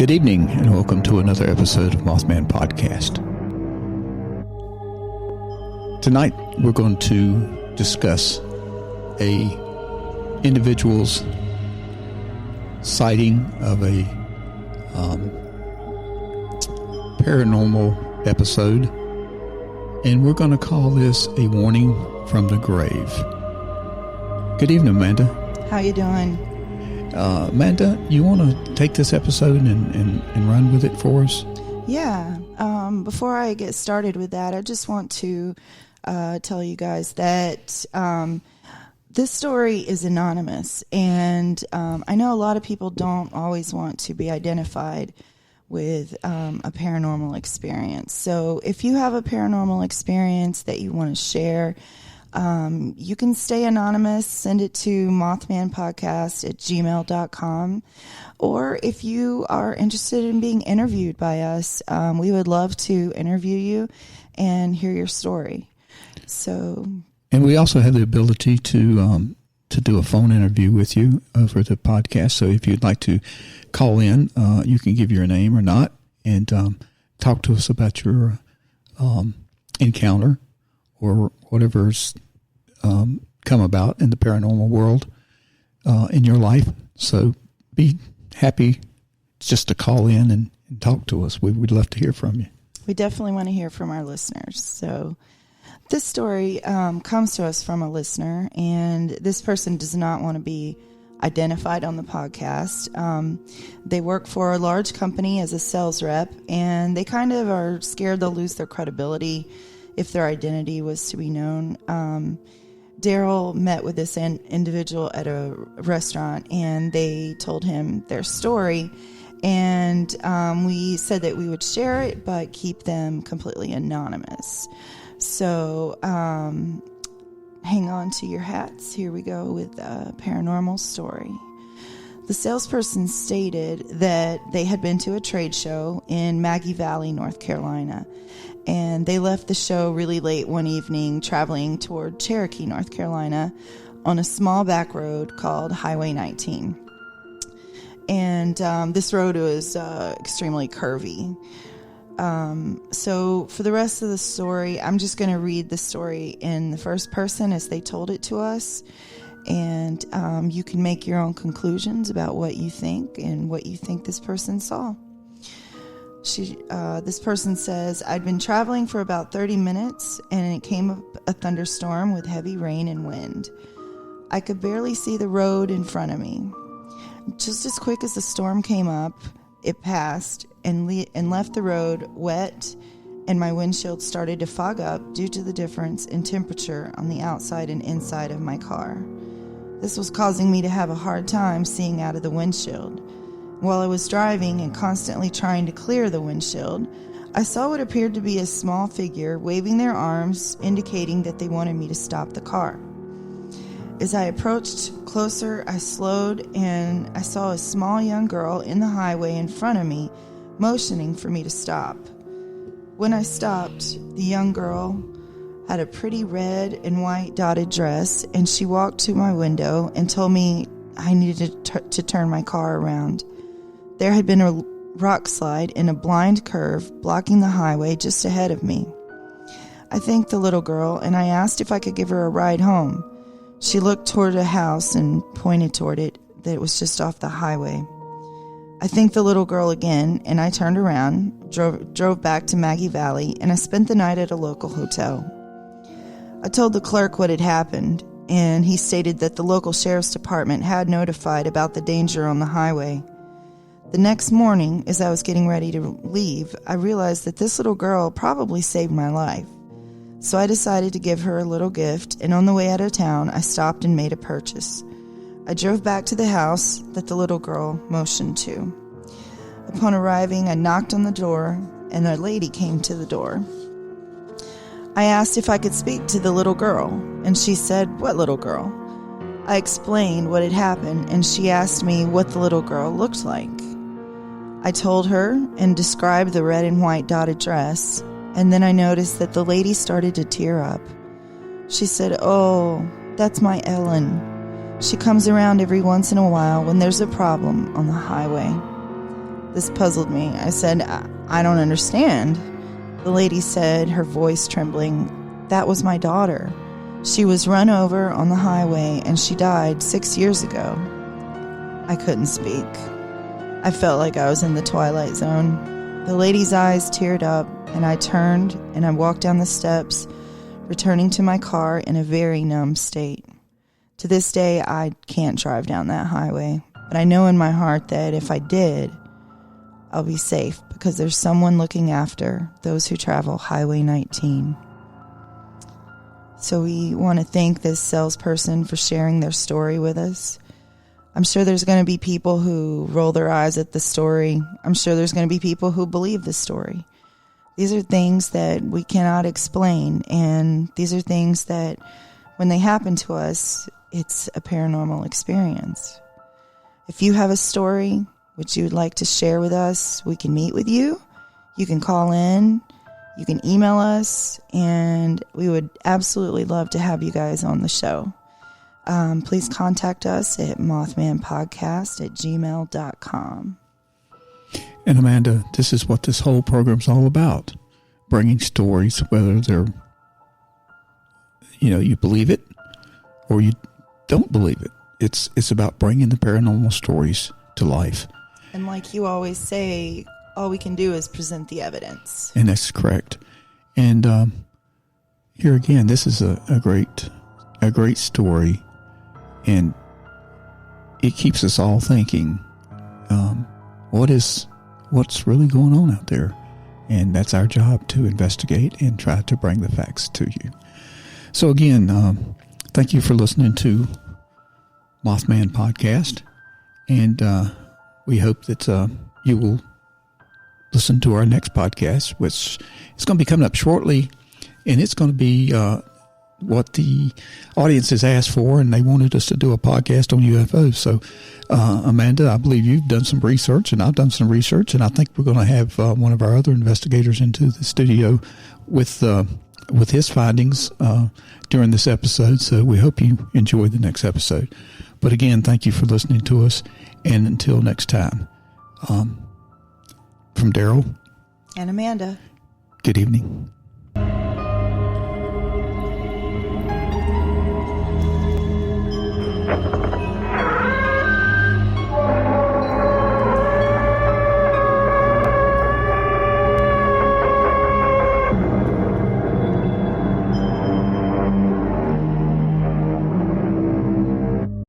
Good evening, and welcome to another episode of Mothman-podcast. Tonight, we're going to discuss a individual's sighting of a paranormal episode, and we're going to call this a warning from the grave. Good evening, Amanda. How you doing? Amanda, you want to take this episode and run with it for us? Yeah. Before I get started with that, I just want to tell you guys that this story is anonymous, and I know a lot of people don't always want to be identified with a paranormal experience. So if you have a paranormal experience that you want to share, you can stay anonymous, send it to mothman-podcast@gmail.com. Or if you are interested in being interviewed by us, we would love to interview you and hear your story. And we also have the ability to do a phone interview with you over the podcast. So if you'd like to call in, you can give your name or not and talk to us about your encounter or whatever's come about in the paranormal world in your life. So be happy just to call in and talk to us. We'd love to hear from you. We definitely want to hear from our listeners. So this story comes to us from a listener, and this person does not want to be identified on the podcast. They work for a large company as a sales rep, and they kind of are scared they'll lose their credibility if their identity was to be known. Daryl met with this individual at a restaurant, and they told him their story, and we said that we would share it but keep them completely anonymous. So hang on to your hats. Here we go with a paranormal story. The salesperson stated that they had been to a trade show in Maggie Valley, North Carolina, and they left the show really late one evening, traveling toward Cherokee, North Carolina, on a small back road called Highway 19. And this road was extremely curvy. So for the rest of the story, I'm just going to read the story in the first person as they told it to us. And you can make your own conclusions about what you think and what you think this person saw. This person says, I'd been traveling for about 30 minutes, and it came a thunderstorm with heavy rain and wind. I could barely see the road in front of me. Just as quick as the storm came up, it passed and left the road wet, and my windshield started to fog up due to the difference in temperature on the outside and inside of my car. This was causing me to have a hard time seeing out of the windshield. While I was driving and constantly trying to clear the windshield, I saw what appeared to be a small figure waving their arms, indicating that they wanted me to stop the car. As I approached closer, I slowed, and I saw a small young girl in the highway in front of me, motioning for me to stop. When I stopped, the young girl had a pretty red and white dotted dress, and she walked to my window and told me I needed to turn my car around. There had been a rock slide in a blind curve blocking the highway just ahead of me. I thanked the little girl, and I asked if I could give her a ride home. She looked toward a house and pointed toward it, that it was just off the highway. I thanked the little girl again, and I turned around, drove back to Maggie Valley, and I spent the night at a local hotel. I told the clerk what had happened, and he stated that the local sheriff's department had notified about the danger on the highway. The next morning, as I was getting ready to leave, I realized that this little girl probably saved my life. So I decided to give her a little gift, and on the way out of town, I stopped and made a purchase. I drove back to the house that the little girl motioned to. Upon arriving, I knocked on the door, and a lady came to the door. I asked if I could speak to the little girl, and she said, "What little girl?" I explained what had happened, and she asked me what the little girl looked like. I told her and described the red and white dotted dress, and then I noticed that the lady started to tear up. She said, "Oh, that's my Ellen. She comes around every once in a while when there's a problem on the highway." This puzzled me. I said, I don't understand. The lady said, her voice trembling, that was my daughter. She was run over on the highway and she died 6 years ago. I couldn't speak. I felt like I was in the Twilight Zone. The lady's eyes teared up, and I turned and I walked down the steps, returning to my car in a very numb state. To this day, I can't drive down that highway, but I know in my heart that if I did, I'll be safe because there's someone looking after those who travel Highway 19. So we want to thank this salesperson for sharing their story with us. I'm sure there's going to be people who roll their eyes at the story. I'm sure there's going to be people who believe the story. These are things that we cannot explain, and these are things that when they happen to us, it's a paranormal experience. If you have a story which you would like to share with us, we can meet with you. You can call in, you can email us, and we would absolutely love to have you guys on the show. Please contact us at mothman-podcast@gmail.com. And Amanda, this is what this whole program's all about. Bringing stories, whether they're, you believe it or you don't believe it. It's about bringing the paranormal stories to life. And like you always say, all we can do is present the evidence. And that's correct. And here again, this is a great story. And it keeps us all thinking, what's really going on out there? And that's our job, to investigate and try to bring the facts to you. So again, thank you for listening to Mothman Podcast. And we hope that you will listen to our next podcast, which is going to be coming up shortly. And it's going to be what the audience has asked for, and they wanted us to do a podcast on UFOs. So, Amanda, I believe you've done some research, and I've done some research, and I think we're going to have one of our other investigators into the studio with his findings during this episode. So we hope you enjoy the next episode. But again, thank you for listening to us, and until next time, from Daryl and Amanda, good evening.